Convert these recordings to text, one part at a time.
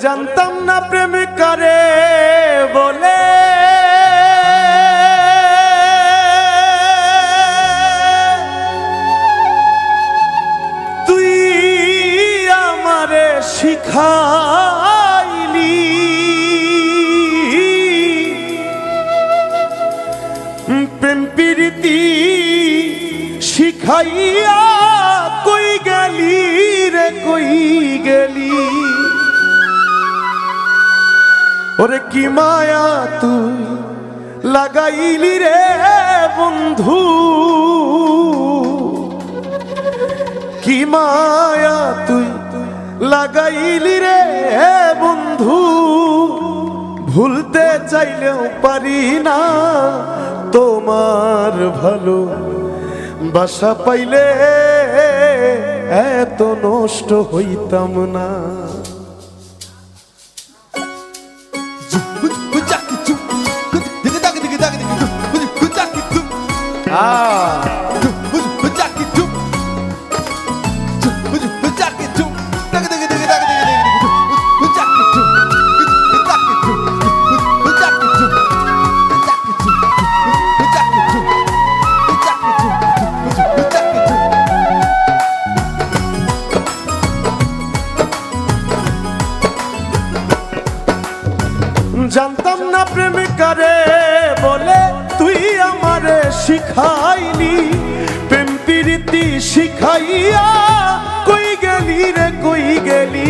জানতাম না প্রেম করে বলে তুই আমারে শিখাইলি প্রেম প্রীতি শিখাইয়া কই গেলি রে কই গেলি ওরে কি মায়া তুই লাগাইলি রে বন্ধু কি মায়া তুই লাগাইলি রে বন্ধু ভুলতে চাইলেও পারি না তোমার ভালো বাসা পাইলে এত নষ্ট হইতাম না। জানতাম না প্রেম করে বলে তুই আমারে শিখাইলি প্রেম প্রীতি শিখাইয়া কই গেলি রে কই গেলি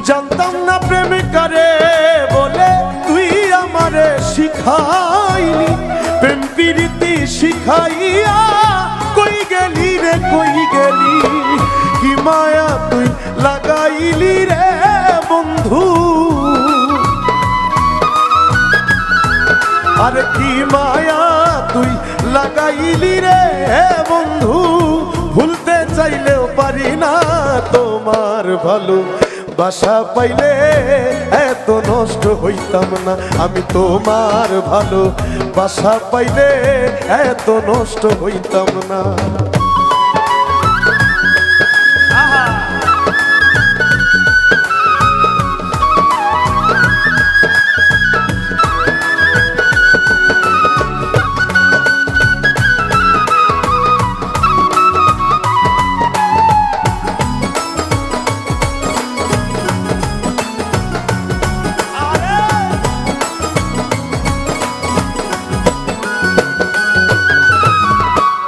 জানতাম না প্রেম করে বলে তুই আমারে শিখাইলি প্রেম প্রীতি শিখাইয়া কই গেলি রে কই গেলি কি মায়া তুই লাগাইলি রে বন্ধু আরে কি মায়া তুই লাগাইলি রে বন্ধু ভুলতে চাইলেও পারি না তোমার ভালো বাসা পাইলে এত নষ্ট হইতাম না আমি তোমার ভালো বাসা পাইলে এত নষ্ট হইতাম না।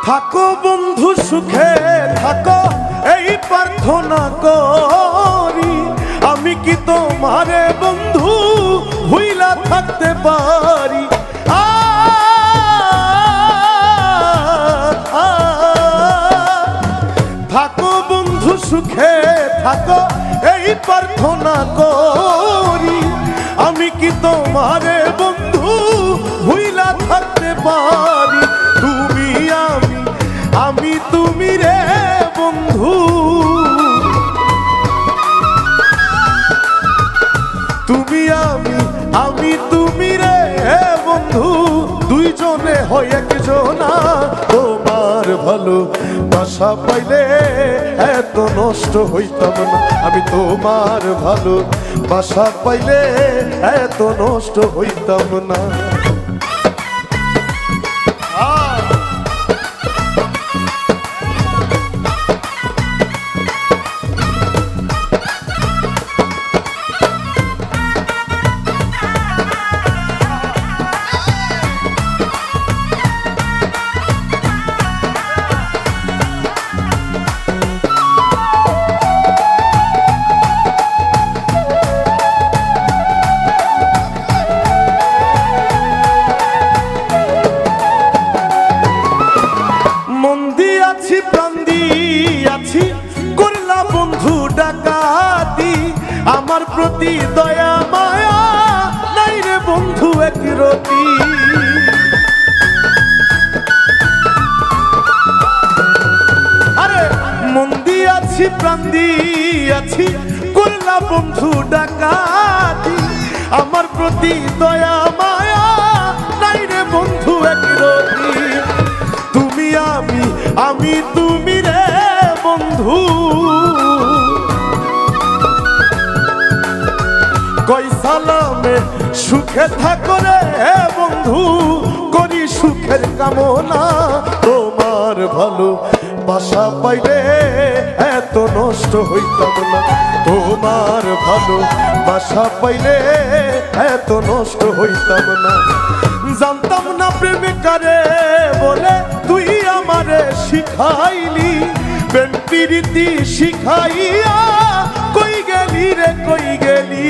থাকো বন্ধু সুখে থাকো এই প্রার্থনা করি আমি কি তোমারে বন্ধু ভুইলা থাকতে পারি থাকো বন্ধু সুখে থাকো এই প্রার্থনা করি আমি কি তোমারে বন্ধু ভুইলা থাকতে পারি তুমি আমি তুমি রে বন্ধু তুমি আমি তুমি রে বন্ধু দুইজনে হয় একজনা তোমার ভালো বাসা পাইলে এত নষ্ট হইতাম না আমি তোমার ভালো বাসা পাইলে এত নষ্ট হইতাম না। করলা বন্ধু ডাকাতি আমার প্রতি দয়া মায়া নাই রে বন্ধু একরতি আরে মন দিয়াছি প্রাণ দিয়াছি করলা বন্ধু ডাকাতি আমার প্রতি দয়া মায়া নাই রে বন্ধু একরতি তুমি আমি আমি তুমি রে বন্ধু কই সালামে সুখে থাকো রে বন্ধু করি সুখের কামনা তোমার ভালো বাসা পাইলে এত নষ্ট হইতাম না তোমার ভালো বাসা পাইলে এত নষ্ট হইতাম না জানতাম না প্রেম কারে বলে তুই আমারে শিখাইলি প্রেম প্রীতি শিখাইয়া কই গেলি রে কই গেলি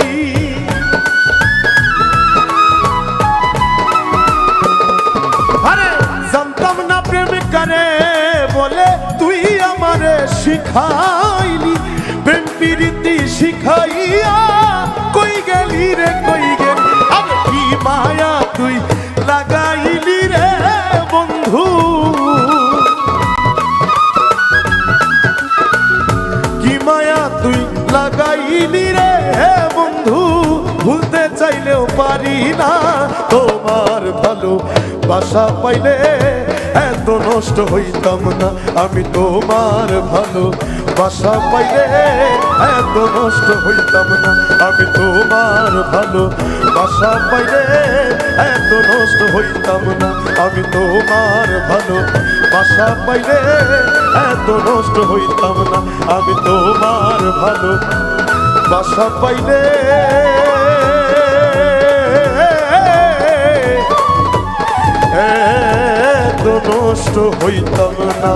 আরে জানতাম না প্রেম কারে বলে তুই আমারে শিখাইলি প্রেম প্রীতি শিখাইয়া কই গেলি রে কই গেলি আরে কি মায়া তুই লাগাইলি রে বন্ধু কি মায়া তুই লাগাইলি রে বন্ধু ভুলতে চাইলেও পারি না তোমার ভালো বাসা পাইলে এত নষ্ট হইতাম না আমি তোমার ভালো বাসা পাইলে এত নষ্ট হইতাম না আমি তোমার ভালো বাসা পাইলে এত নষ্ট হইতাম না আমি তোমার ভালো বাসা পাইলে এত নষ্ট হইতাম না আমি তোমার ভালো বাসা পাইলে এত নষ্ট হইতাম না